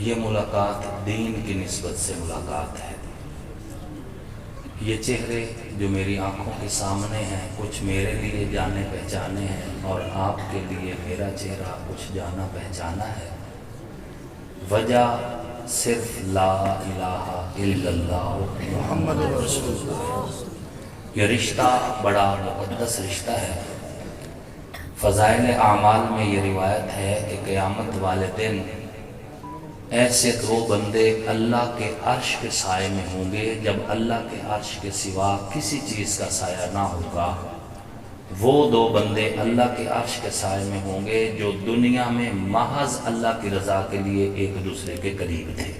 یہ ملاقات دین کی نسبت سے ملاقات ہے۔ یہ چہرے جو میری آنکھوں کے سامنے ہیں کچھ میرے لیے جانے پہچانے ہیں، اور آپ کے لیے میرا چہرہ کچھ جانا پہچانا ہے۔ وجہ صرف لا الہ الا اللہ محمد رسول اللہ۔ یہ رشتہ بڑا مقدس رشتہ ہے۔ فضائل اعمال میں یہ روایت ہے کہ قیامت والے دن ایسے دو بندے اللہ کے عرش کے سائے میں ہوں گے جب اللہ کے عرش کے سوا کسی چیز کا سایہ نہ ہوگا۔ وہ دو بندے اللہ کے عرش کے سائے میں ہوں گے جو دنیا میں محض اللہ کی رضا کے لیے ایک دوسرے کے قریب تھے۔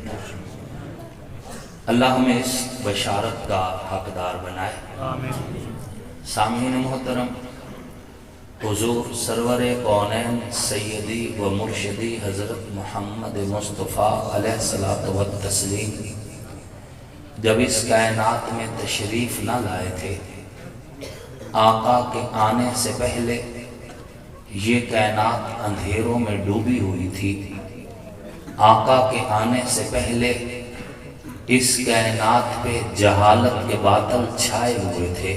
اللہ ہمیں اس بشارت کا حقدار بنائے۔ آمین۔ سامعین محترم، حضور سرور کونین سیدی و مرشدی حضرت محمد مصطفیٰ علیہ الصلوۃ والتسلیم جب اس کائنات میں تشریف نہ لائے تھے، آقا کے آنے سے پہلے یہ کائنات اندھیروں میں ڈوبی ہوئی تھی۔ آقا کے آنے سے پہلے اس کائنات پہ جہالت کے بادل چھائے ہوئے تھے۔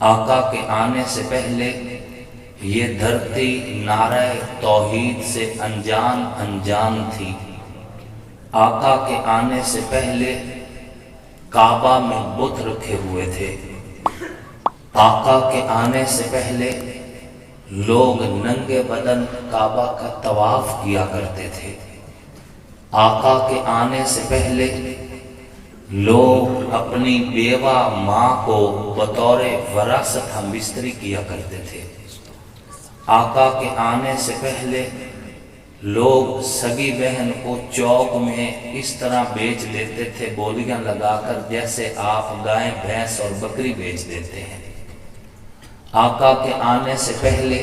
آقا کے آنے سے پہلے یہ دھرتی نعرہ توحید سے انجان تھی۔ آقا کے آنے سے پہلے کعبہ میں بت رکھے ہوئے تھے۔ آقا کے آنے سے پہلے لوگ ننگے بدن کعبہ کا طواف کیا کرتے تھے۔ آقا کے آنے سے پہلے لوگ اپنی بیوہ ماں کو بطور وراثت ہم بستری کیا کرتے تھے۔ آقا کے آنے سے پہلے لوگ سگی بہن کو چوک میں اس طرح بیچ دیتے تھے بولیاں لگا کر جیسے آپ گائے بھینس اور بکری بیچ دیتے ہیں۔ آقا کے آنے سے پہلے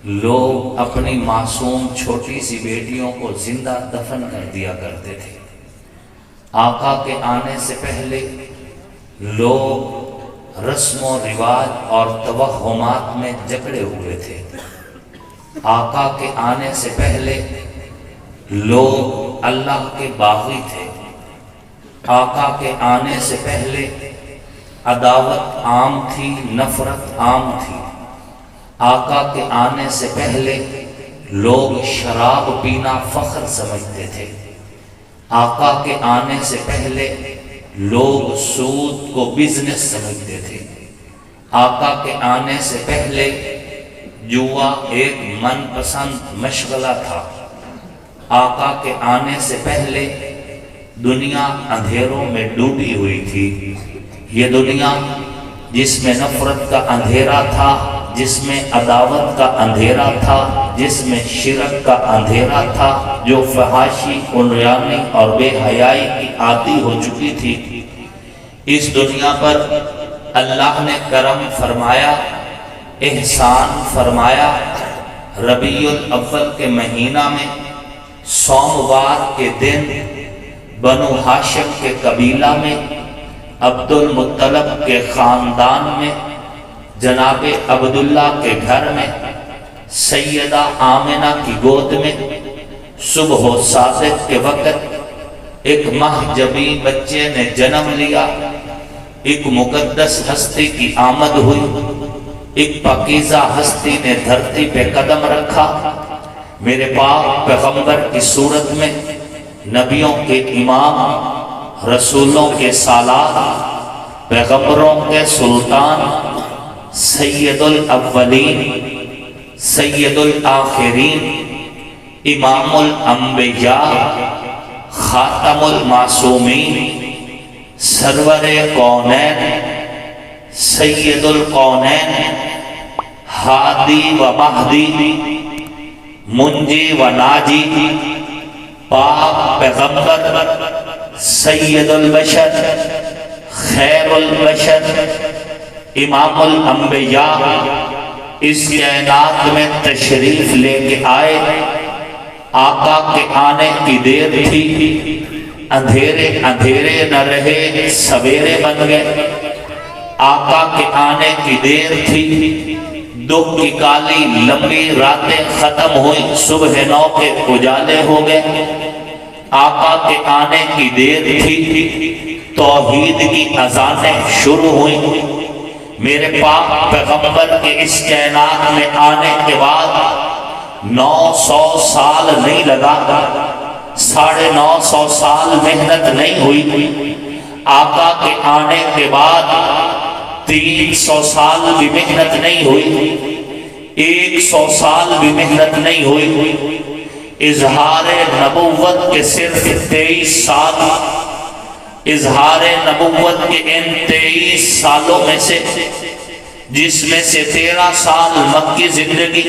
لوگ اپنی معصوم چھوٹی سی بیٹیوں کو زندہ دفن کر دیا کرتے تھے۔ آقا کے آنے سے پہلے لوگ رسم و رواج اور توہمات میں جکڑے ہوئے تھے۔ آقا کے آنے سے پہلے لوگ اللہ کے باغی تھے۔ آقا کے آنے سے پہلے عداوت عام تھی، نفرت عام تھی۔ آقا کے آنے سے پہلے لوگ شراب پینا فخر سمجھتے تھے۔ آقا کے آنے سے پہلے لوگ سود کو بزنس سمجھتے تھے۔ آقا کے آنے سے پہلے جوا ایک من پسند مشغلہ تھا۔ آقا کے آنے سے پہلے دنیا اندھیروں میں ڈوبی ہوئی تھی۔ یہ دنیا جس میں نفرت کا اندھیرا تھا، جس میں عداوت کا اندھیرا تھا، جس میں شرک کا اندھیرا تھا، جو فحاشی، عریانی اور بے حیائی کی عادی ہو چکی تھی، اس دنیا پر اللہ نے کرم فرمایا، احسان فرمایا۔ ربیع الاول کے مہینہ میں سوموار کے دن بنو ہاشم کے قبیلہ میں عبد المطلب کے خاندان میں جناب عبداللہ کے گھر میں سیدہ آمنہ کی گود میں صبح و صادق کے وقت ایک مہجبی بچے نے جنم لیا۔ ایک مقدس ہستی کی آمد ہوئی، ایک پاکیزہ ہستی نے دھرتی پہ قدم رکھا۔ میرے پاک پیغمبر کی صورت میں نبیوں کے امام، رسولوں کے سالار، پیغمبروں کے سلطان، سید الاولین، سید الآخرین، امام الانبیاء، خاتم المعصومین، سرور کونین، سید الکونین، ہادی و مہدی، منجی و ناجی، پاک پیغمبر، سید البشر، خیر البشر، امام الانبیاء اس کائنات میں تشریف لے کے آئے۔ آقا کے آنے کی دیر تھی، اندھیرے اندھیرے نہ رہے، سویرے بن گئے۔ آقا کے آنے کی دیر تھی، دکھ کی کالی لمبی راتیں ختم ہوئی، صبح نو کے اجالے ہو گئے۔ آقا کے آنے کی دیر تھی، توحید کی اذانیں شروع ہوئی۔ میرے پاک پیغمبر کے اس کائنات میں آنے کے بعد 900 سال نہیں لگا، 950 سال محنت نہیں ہوئی۔ آقا کے آنے کے بعد 300 سال بھی محنت نہیں ہوئی، 100 سال بھی محنت نہیں ہوئی۔ اظہار نبوت کے صرف 23 سال، اظہار نبوت کے ان 23 سالوں میں سے، جس میں سے 13 سال مکی زندگی،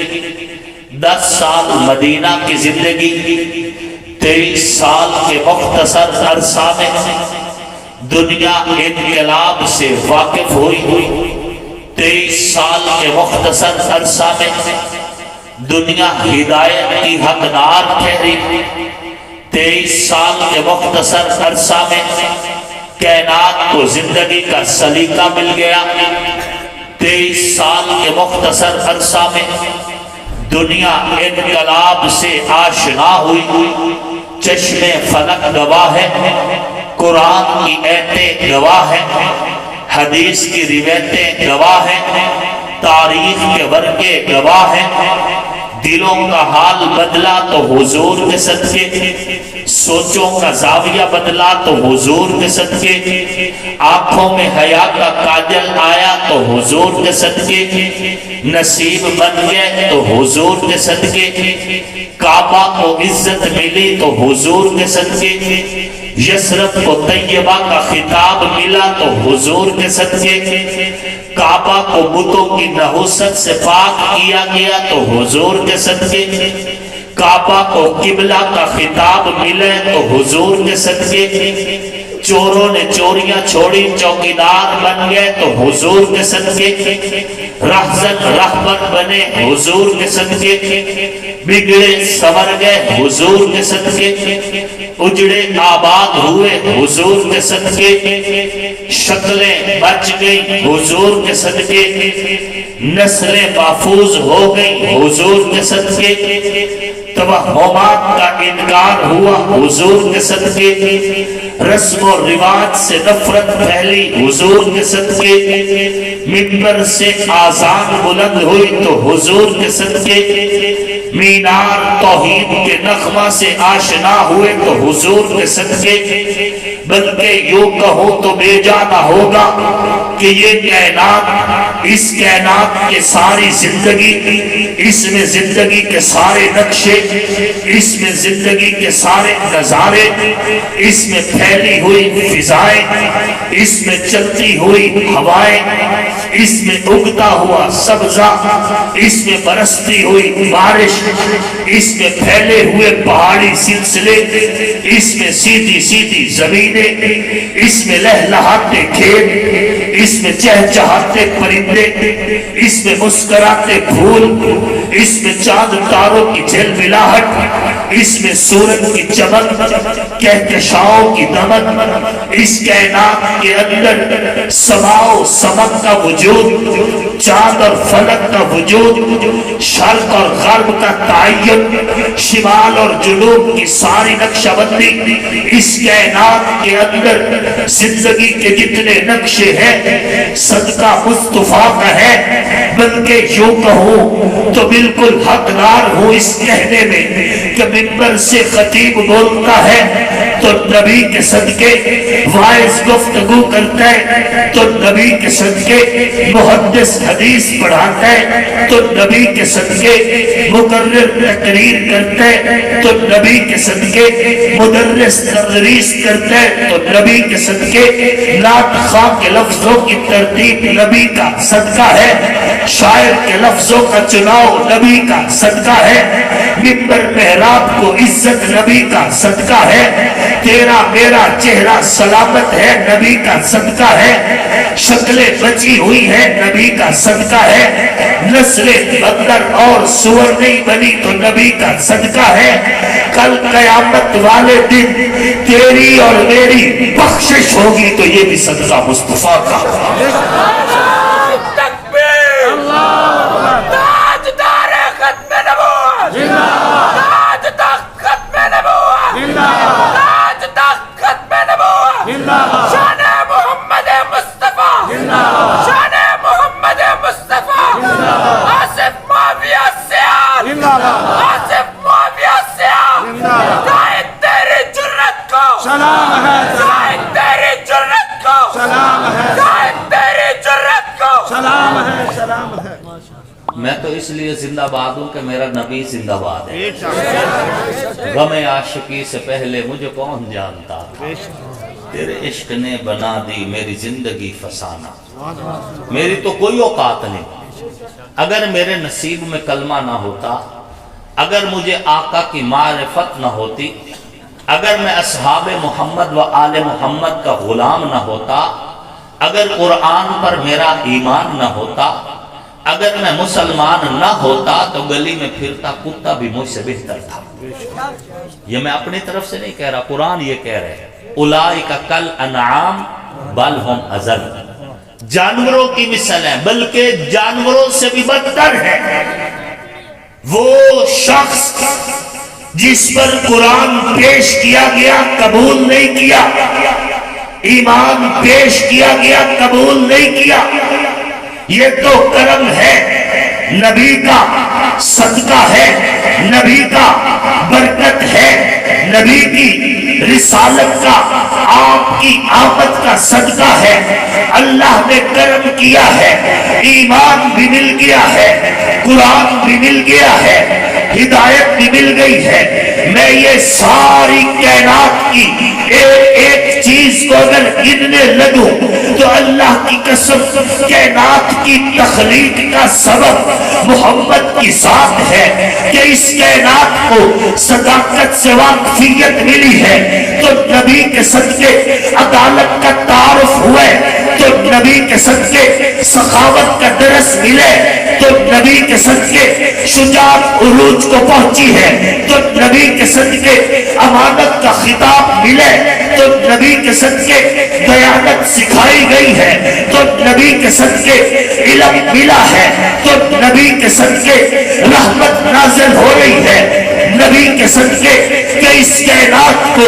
10 سال مدینہ کی زندگی، 23 سال کے مختصر عرصہ میں دنیا انقلاب سے واقف ہوئی۔ 23 سال کے مختصر عرصہ میں دنیا ہدایت کی حقدار ٹھہری۔ 23 سال کے مختصر عرصہ میں کائنات کو زندگی کا سلیقہ مل گیا۔ 23 سال کے مختصر عرصہ میں دنیا انقلاب سے آشنا ہوئی۔ چشم فلک گواہ ہے، قرآن کی آیتیں گواہ ہیں، حدیث کی روایتیں گواہ ہیں، تاریخ کے ورقے گواہ ہیں۔ دلوں کا حال بدلا تو حضور کے صدقے، سوچوں کا زاویہ بدلا تو حضور کے صدقے، آنکھوں میں حیا کا کاجل آیا تو حضور کے صدقے، نصیب بن گئے تو حضور کے صدقے، کعبہ کو عزت ملی تو حضور کے صدقے، یثرب کو طیبہ کا خطاب ملا تو حضور کے صدقے، کعبہ کو بتوں کی نحوست سے پاک کیا گیا تو حضور کے صدقے، کعبہ کو قبلہ کا خطاب ملے تو حضور کے صدقے، چوروں نے چوریاں چھوڑی چوکیدار بن گئے تو حضور کے صدقے، رہزن رہبر بنے حضور کے صدقے، بگڑے سنور گئے حضور کے صدقے، اجڑے آباد ہوئے حضور کے صدقے، شکلیں بچ گئی حضور کے صدقے، نسلیں محفوظ ہو گئی حضور کے صدقے، توہمات کا انکار ہوا حضور کے صدقے، رسم و رواج سے نفرت پھیلی حضور کے صدقے، منبر سے آذان بلند ہوئی تو حضور کے صدقے، مینار توحید کے نغمہ سے آشنا ہوئے تو حضور کے صدقے، بلکہ یوں کہو تو بے جانا ہوگا کہ یہ کائنات، اس کائنات کے ساری زندگی، اس میں زندگی کے سارے نقشے، اس میں زندگی کے سارے نظارے، اس میں پھیلی ہوئی فضائیں، اس میں چلتی ہوئی ہوائیں، اس میں اگتا ہوا سبزہ، اس میں برستی ہوئی بارش، اس میں پھیلے ہوئے پہاڑی سلسلے، اس میں سیدھی سیدھی زمینیں، اس میں لہلہاتے کھیت، اس میں چہچہاتے پرندے، اس میں مسکراتے پھول، اس میں چاند تاروں کی جھلملاہٹ، اس میں سورج کی چمک، کہکشاؤں کی دمک، اس کائنات کے اندر سما و سمک کا وجود، چاند اور فلک کا وجود، شرق اور غرب کا تعین، شمال اور جنوب کی ساری نقشہ بندی، اس کائنات کے اندر زندگی کے جتنے نقشے ہیں صدقہ مصطفیٰ کا ہے، بلکہ یوں کہوں تو بالکل حقدار ہوں اس کہنے میں کہ منبر سے خطیب بولتا ہے تو نبی کے صدقے، وائز گفتگو کرتا ہے تو نبی کے صدقے، محدث حدیث پڑھاتا ہے تو نبی کے صدقے، مقرر تقریر کرتا ہے تو نبی کے صدقے، مدرس تدریس کرتا ہے تو نبی کے صدقے، نعت خواہ کے لفظوں کی ترتیب نبی کا صدقہ ہے، شاعر کے لفظوں کا چناؤ نبی کا صدقہ ہے، منبر محراب کو عزت نبی کا صدقہ ہے، تیرا میرا چہرہ سلامت ہے نبی کا صدقہ ہے، شکلیں بچی ہوئی ہے نبی کا صدقہ ہے، نسلیں بندر اور سور نہیں بنی تو نبی کا صدقہ ہے، کل قیامت والے دن تیری اور میری بخشش ہوگی تو یہ بھی صدقہ مصطفیٰ کا۔ تکبیر، تاجدار ختم نبوت، تاج تخت ختم نبوت، آصف معاویہ سیاہ شاہد تیری جرت کو سلام ہے شاہد تیری جرت کو سلام ہے شاہد تیری جرت کو سلام ہے سلام ہے میں تو اس لیے زندہ باد ہوں کہ میرا نبی زندہ باد ہے غم عاشقی سے پہلے مجھے کون جانتا تھا تیرے عشق نے بنا دی میری زندگی فسانہ میری تو کوئی اوقات نہیں اگر میرے نصیب میں کلمہ نہ ہوتا اگر مجھے آقا کی معرفت نہ ہوتی اگر میں اصحاب محمد و آل محمد کا غلام نہ ہوتا اگر قرآن پر میرا ایمان نہ ہوتا اگر میں مسلمان نہ ہوتا تو گلی میں پھرتا کتا بھی مجھ سے بہتر تھا یہ میں اپنی طرف سے نہیں کہہ رہا قرآن یہ کہہ رہے اولئک کل انعام بل ہم اضل جانوروں کی مثل ہے بلکہ جانوروں سے بھی بدتر ہے وہ شخص جس پر قرآن پیش کیا گیا قبول نہیں کیا ایمان پیش کیا گیا قبول نہیں کیا یہ تو کرم ہے نبی کا صدقہ ہے نبی کا برکت ہے نبی کی رسالت کا آپ کی آمد کا صدقہ ہے اللہ نے کرم کیا ہے ایمان بھی مل گیا ہے قرآن بھی مل گیا ہے ہدایت بھی مل گئی ہے میں یہ ساری کائنات کی ایک چیز کو اگر گننے لگوں تو اللہ کی قسم کائنات کی تخلیق کا سبب محمد کی ذات ہے کہ اس کائنات کو صداقت سے واقفیت ملی ہے تو نبی کے صدقے عدالت کا تعارف ہوئے تو نبی کے صدقے سخاوت کا درس ملے تو نبی کے صدقے شجاعت عروج کو پہنچی ہے تو نبی کے صدقے امانت کا خطاب ملے تو نبی کے صدقے دیانت سکھائی گئی ہے تو نبی کے صدقے علم ملا ہے تو نبی کے صدقے رحمت نازل ہو رہی ہے نبی کے صدقے کہ اس کائنات کو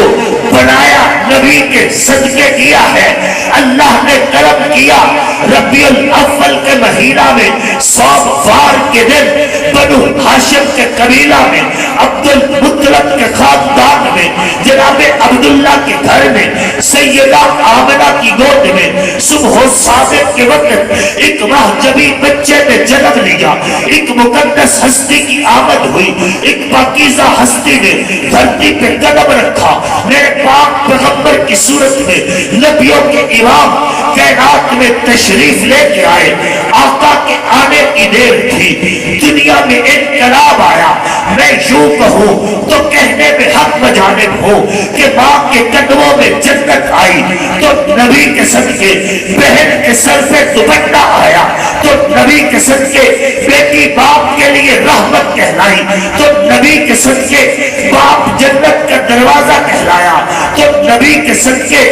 بنایا نبی کے صدقے کیا ہے اللہ نے کرم کیا ربیع الاول کے مہینہ میں صوفار کے دن بنو ہاشم کے قبیلہ میں عبد المطلب کے خاندان میں جناب عبداللہ کے گھر میں سیدہ آمنہ کی گود میں صبح و صادق کے وقت ایک مہجبی بچے نے جنم لیا ایک مقدس ہستی کی آمد ہوئی ایک پاکیزہ ہستی نے دھرتی پہ قدم رکھا میرے پاک پیغمبر کی صورت میں نبیوں کے امام کائنات میں تشریف لے کے آئے آقا کے آنے کی دیر تھی دنیا میں انقلاب آیا میں یوں کہوں تو کہنے میں حق بجانب ہو کہ ماں کے قدموں میں جنت آئی تو نبی کے صدقے بہن کے سر پہ دوپٹہ آیا تو نبی کے صدقے بیٹی باپ کے لیے رحمت کہلائی تو نبی کے صدقے باپ جنت کا دروازہ کہلایا تو نبی کے صدقے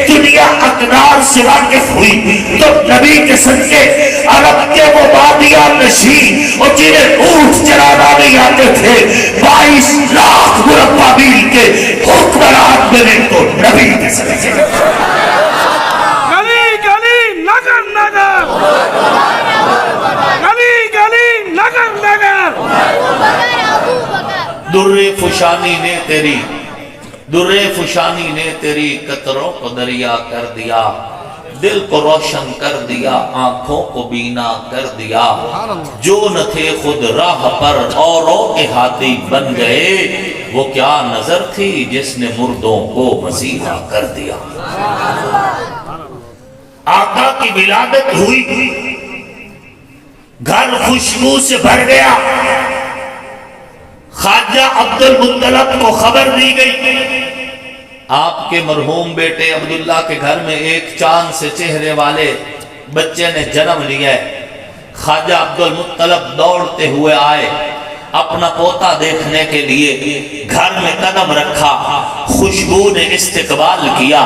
دنیا اقدار سے واقف ہوئی تو نبی کے صدقے عرب کے وہ بادیاں نشین اور جنہیں اونٹ چرانا نہیں آتے تھے 22 لاکھ مربع میل کے حکمران بنے تو نبی کے صدقے گلی گلی نگر نگر گلی گلی نگر نگر در فشانی نے تیری قطروں کو دریا کر دیا دل کو روشن کر دیا آنکھوں کو بینا کر دیا جو نہ تھے خود راہ پر اوروں کے ہاتھی بن گئے وہ کیا نظر تھی جس نے مردوں کو مسیحا کر دیا آقا کی ولادت ہوئی گھر خوشبو سے بھر گیا خواجہ عبد المطلب کو خبر دی گئی آپ کے مرحوم بیٹے عبداللہ کے گھر میں ایک چاند سے چہرے والے بچے نے جنم لیا ہے خواجہ عبد المطلب دوڑتے ہوئے آئے اپنا پوتا دیکھنے کے لیے گھر میں قدم رکھا خوشبو نے استقبال کیا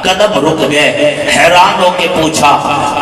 قدم رک گئے حیران ہو کے پوچھا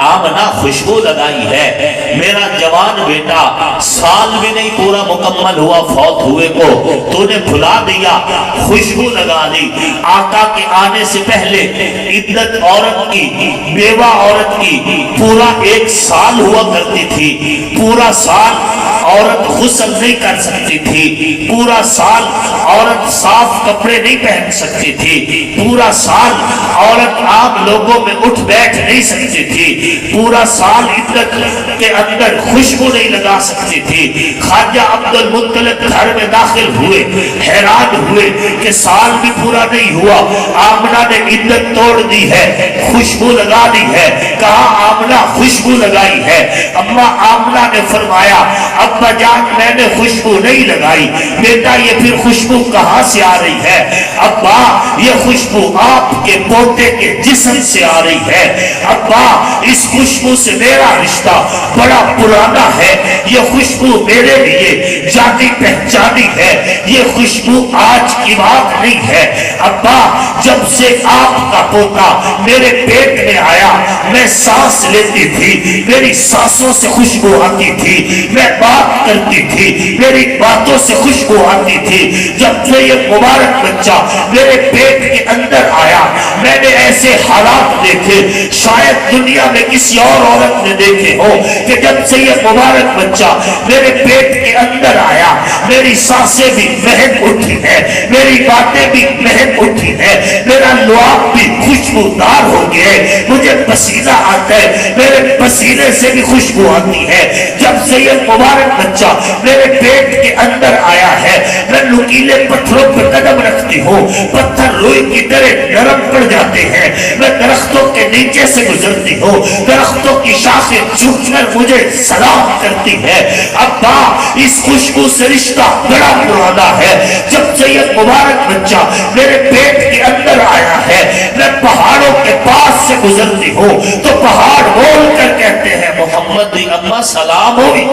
آمنہ خوشبو لگائی ہے میرا جوان بیٹا سال بھی نہیں پورا مکمل ہوا فوت ہوئے کو تو نے بھلا دیا خوشبو لگا دی آقا کے آنے سے پہلے عدت عورت کی بیوہ عورت کی پورا 1 سال ہوا کرتی تھی پورا سال عورت غسل نہیں کر سکتی تھی، پورا سال عورت صاف کپڑے نہیں پہن سکتی تھی، پورا سال عورت عام لوگوں میں اٹھ بیٹھ نہیں سکتی تھی، پورا سال عدت کے اندر خوشبو نہیں لگا سکتی تھی۔ خواجہ عبد المطلب گھر میں داخل ہوئے، حیران ہوئے کہ سال بھی پورا نہیں ہوا، آمنہ نے عدت توڑ دی ہے، خوشبو لگا دی ہے۔ کہا آمنہ خوشبو لگائی ہے؟ اما آمنہ نے فرمایا ابا جان میں نے خوشبو نہیں لگائی۔ بیٹا یہ پھر خوشبو کہاں سے آ رہی ہے؟ ابا یہ خوشبو آپ کے پوتے کے جسم سے آ رہی ہے۔ ابا اس خوشبو سے میرا رشتہ بڑا پرانا ہے، یہ خوشبو میرے لیے جانی پہچانی ہے، یہ خوشبو آج کی بات نہیں ہے۔ ابا جب سے آپ کا پوتا میرے پیٹ میں آیا میں سانس لیتی تھی، میری سانسوں سے خوشبو آتی تھی، میں بات کرتی تھی میری باتوں سے خوشبو آتی تھی۔ جب سے یہ مبارک بچہ میرے پیٹ کے اندر آیا میں نے ایسے حالات دیکھے شاید دنیا میں کسی اور عورت نے دیکھے ہو کہ جب سے یہ مبارک بچہ میرے پیٹ کے اندر آیا میری سانسیں بھی مہک اٹھی ہے، میری باتیں بھی مہک اٹھی ہے، میرا لعاب بھی خوشبودار ہو گئے، مجھے پسینہ آتا ہے، میرے پسینے سے بھی خوشبو آتی ہے۔ جب سے یہ مبارک بچہ میرے پیٹ کے اندر آیا ہے میں نکیلے پتھروں پر قدم رکھتی ہوں، پتھر روئی کی طرح نرم پڑ جاتے ہیں، میں درختوں کے نیچے سے گزرتی ہوں، درختوں کی شاخیں جھک کر مجھے سلام کرتی ہے۔ ابا اس خوشبو سے رشتہ بڑا پرانا ہے۔ جب سے یہ مبارک بچہ میرے پیٹ کے اندر آیا ہے میں پہاڑوں کے پاس سے گزرتی ہوں تو پہاڑ بول کر کہتے ہیں محمد دی اما سلام ہوئی۔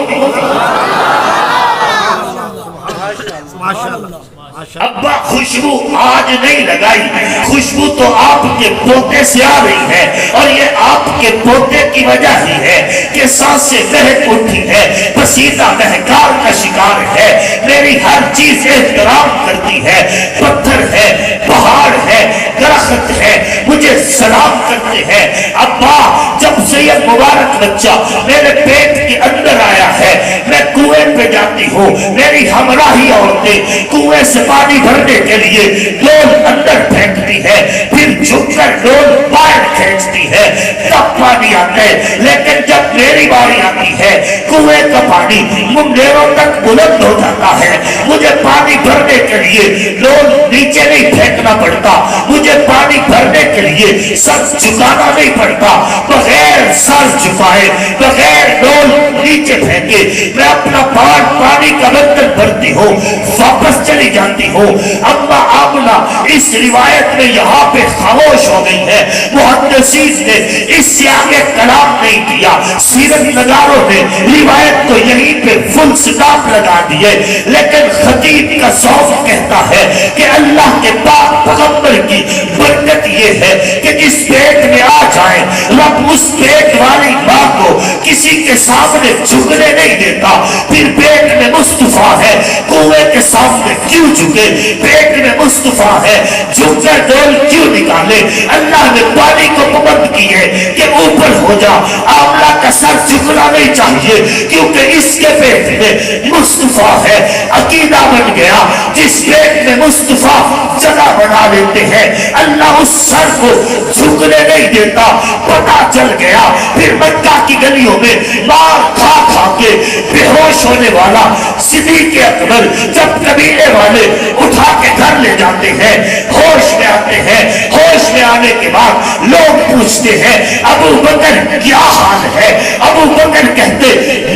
ابا خوشبو آج نہیں لگائی، خوشبو تو آپ کے پوتے سے آ رہی ہے، اور یہ آپ کے پوتے کی وجہ ہی ہے کہ سانسیں مہک اٹھی ہے، پسینہ مہکار کا شکار ہے، میری ہر چیز احترام کرتی ہے، پتھر ہے، پہاڑ ہے، درخت ہے، مجھے سلام کرتے ہیں۔ ابا جب سے یہ مبارک بچہ میرے پیٹ کے اندر آیا ہے میں کنویں پہ جاتی ہوں، میری ہمراہی عورتیں کنویں سے پانی بھرنے کے لیے ڈول اندر پھینکتی ہے، پھر جھک کر ڈول باہر کھینچتی ہے، تب پانی آتا ہے۔ لیکن جب میری باری آتی ہے کنویں کا پانی منڈیروں تک بلند ہو جاتا ہے، مجھے پانی بھرنے کے لیے ڈول نیچے نہیں پھینکنا پڑتا، مجھے پانی بھرنے کے لیے سر جھکانا نہیں پڑتا، بغیر سر جھکائے بغیر ڈول نیچے پھینکے میں اپنا پانی کا برتن بھرتی ہوں، واپس چلی جاتی ہوں۔ اما آمنہ اس روایت میں یہاں پہ خاموش ہو گئی ہے، محدثین نے اس سے آگے کلام نہیں کیا، سیرت نگاروں نے روایت کو یہیں پہ فل سٹاپ لگا دیے، لیکن خطیب کا ذوق کہتا ہے کہ اللہ کے پاک پیغمبر کی برکت یہ ہے کہ جس پیٹ میں آ جائے رب اس پیٹ والی ماں کو کسی کے سامنے جھکنے نہیں دیتا۔ پھر پیٹ میں مصطفیٰ ہے کنویں کے سامنے کیوں جھکے، پیٹ میں مصطفیٰ ہے جھک کر ڈول کیوں نکالے؟ اللہ نے پانی کو پابند کی ہے کہ اوپر ہو جا، آملہ کا سر جھکنا نہیں چاہیے کیونکہ اس کے پیٹ میں مصطفیٰ ہے۔ عقیدہ بن گیا جس پیٹ میں مصطفیٰ جگہ بنا لیتے ہیں اللہ اس سر کو جھکنے نہیں دیتا۔ پتہ چل گیا پھر مکہ کی گلیوں میں مار کھا کھا کے بے ہوش ہونے والا صدیق اکبر جب قبیلے والے اٹھا کے گھر لے جاتے ہیں ہوش میں آتے ہیں، ہوش میں آنے کے بعد لوگ پوچھتے ہیں ابو بکر کیا حال ہے؟ ابو بکر کہتے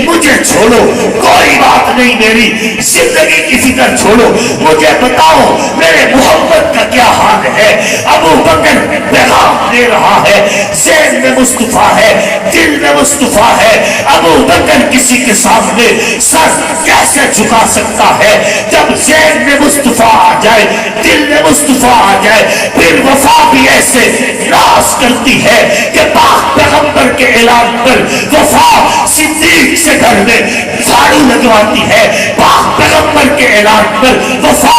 مجھے چھوڑو کوئی بات نہیں، میری زندگی کی فکر چھوڑو، مجھے بتاؤ میرے محمد کا کیا حال ہے؟ ابو بکر پیغام دے رہا ہے، ذہن میں مصطفیٰ ہے، دل میں مصطفیٰ ہے۔ ابو بکر کسی کے سامنے سر کیسے جھکا سکتا ہے؟ جب ذہن میں مصطفیٰ آ جائے، دل میں مصطفیٰ آ جائے، پھر وفا بھی ایسے ناز کرتی ہے کہ پاک پیغمبر کے اعلان پر وفا صدیق سے گھر میں جھاڑو لگواتی ہے، پاک پیغمبر کے اعلان پر وفا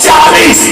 40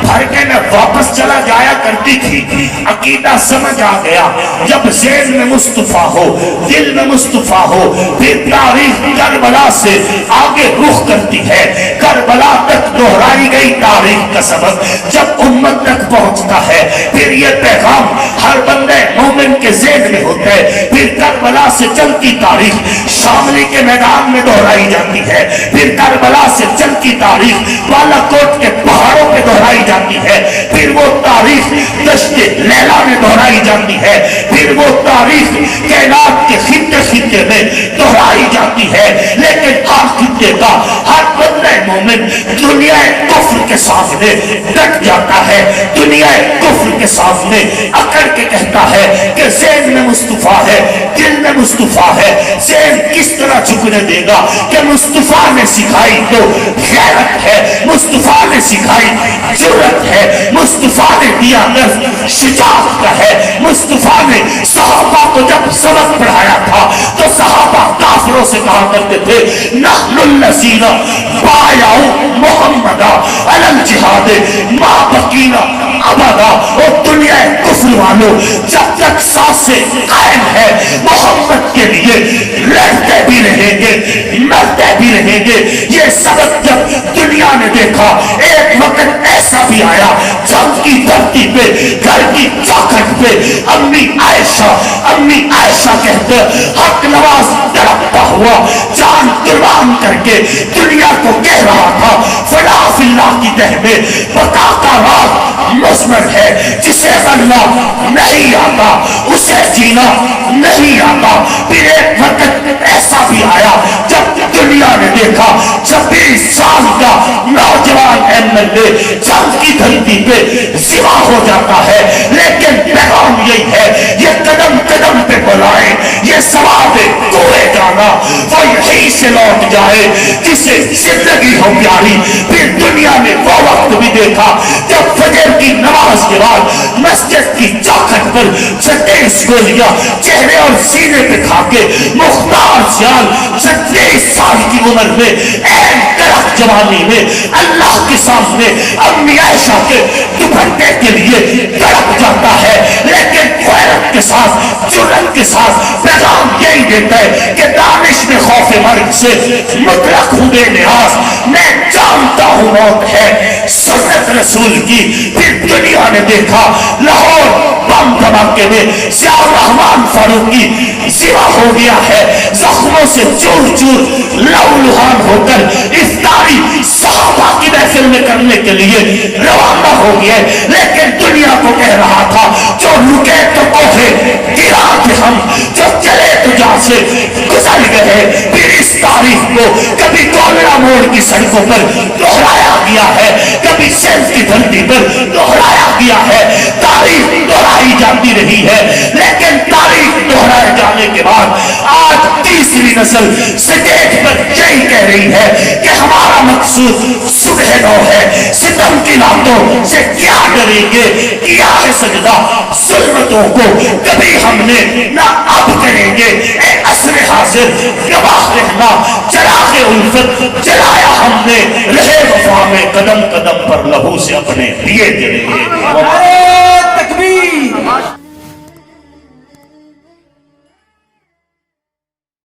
بھر کے میں واپس چلا جایا کرتی تھی۔ عقیدہ سمجھ آ گیا، جب ذہن میں مصطفیٰ ہو، دل میں مصطفیٰ ہو، پھر تاریخ کربلا سے آگے رخ کرتی ہے۔ کربلا تک دہرائی گئی تاریخ کا سبق جب امت تک پہنچتا ہے، پھر یہ پیغام ہر بندے مومن کے ذہن میں ہوتا ہے۔ پھر کربلا سے چلتی تاریخ شاملی کے میدان میں دہرائی جاتی ہے، پھر کربلا سے چلتی تاریخ بالا کوٹ کے پہاڑوں پہ دہرائی جاتی ہے، پھر وہ تاریخ دشت لیلا میں دہرائی جاتی ہے، پھر وہ تاریخ کائنات کے خطے خطے میں دہرائی جاتی ہے۔ لیکن ہر خطے کا ہر بندہ مومن دنیا کفر کے سامنے ڈٹ جاتا ہے، دنیا کفر کے سامنے اکڑ کے کہتا ہے کہ ذہن میں مصطفیٰ ہے، دل میں مصطفیٰ ہے۔ ذہن کس طرح جھکنے دے گا کہ مصطفیٰ نے سکھائی تو غیرت ہے، مصطفیٰ نے سکھائی جرأت ہے، مصطفیٰ نے دیا درس شجاعت کا ہے۔ مصطفیٰ نے صحابہ کو جب سبق پڑھایا تھا تو صحابہ کافروں سے کہا کرتے تھے نحن الذین بایعوا محمدا علی الجہاد ما بقینا ابدا۔ اور دنیا کفر والوں جب تک سانسیں قائم ہے محمد کے لیے لڑتے بھی رہیں گے، مرتے بھی رہیں گے۔ یہ سبق جب دنیا نے دیکھا، ایک وقت ایسا بھی آیا جنگ کی دھرتی پہ گھر کی چوکھٹ پہ امی عائشہ کہتے حق نواز تڑپتا ہوا جان قربان کر کے دنیا کو کہہ رہا تھا فلا فی اللہ کی تہ میں بقا کا راز مضمر ہے، جسے غلہ نہیں آتا اسے جینا نہیں آتا۔ پھر ایک وقت ایسا بھی آیا جب دنیا نے دیکھا 26 سال کا نوجوان MLA جنگ کی دھرتی پہ ذبح ہو جاتا ہے، لیکن پیغام یہی ہے یہ قدم قدم پہ بلائے، یہ ثواب کوئے جانا وہ یہیں سے لوٹ جائے جسے زندگی ہو پیاری۔ پھر دنیا نے وہ وقت بھی دیکھا جب فجر کی نماز کے بعد مسجد کی چوکھٹ پر 36 گولیاں چہرے اور سینے پہ کھا کے مختار سیال 36 سال کی عمر میں این درخت جوانی میں اللہ کے سامنے امی عائشہ کے دوپٹے کے لیے تڑپ جاتا ہے، لیکن غیرت کے ساتھ جرأت کے ساتھ پیغام یہی دیتا ہے کہ دانش میں خوف مرگ سے مطلق ہوں بے نیاز، میں جانتا ہوں موت ہے سنت رسول کی۔ پھر دنیا نے دیکھا لاہور بم دھماکے میں ضیاء الرحمن فاروقی ذبح ہو گیا ہے، زخموں سے چور چور لہو لہان ہو کر افطاری صحابہ کی محفل میں کرنے کے لیے روانہ ہو گیا، لیکن دنیا کو کہہ رہا تھا جو رکے تو کوہے گرا تھے ہم، جو چلے تو جہاں سے گزر گئے۔ پھر اس تاریخ کو کبھی کولرا موڑ کی سڑکوں پر دہرایا گیا ہے، کبھی سیلف کی دھرتی پر دہرایا گیا ہے۔ تاریخ دہرائی جاتی رہی ہے، لیکن تاریخ دہرائے جانے کے بعد آج تیسری نسل سٹیج پر یہی کہہ رہی ہے کہ ہمارا مقصود صبح نو ہے، ستم کی راتوں سے کیا ڈریں گے، کیا ہے سجدہ ظلمتوں کو کبھی ہم نے نہ اب کریں گے۔ اے عصر حاضر گواہ رہنا، چراغ الفت جلایا ہم نے، رہے وفا میں قدم قدم پر لہو سے اپنے دیے جلیں گے۔ تکبیر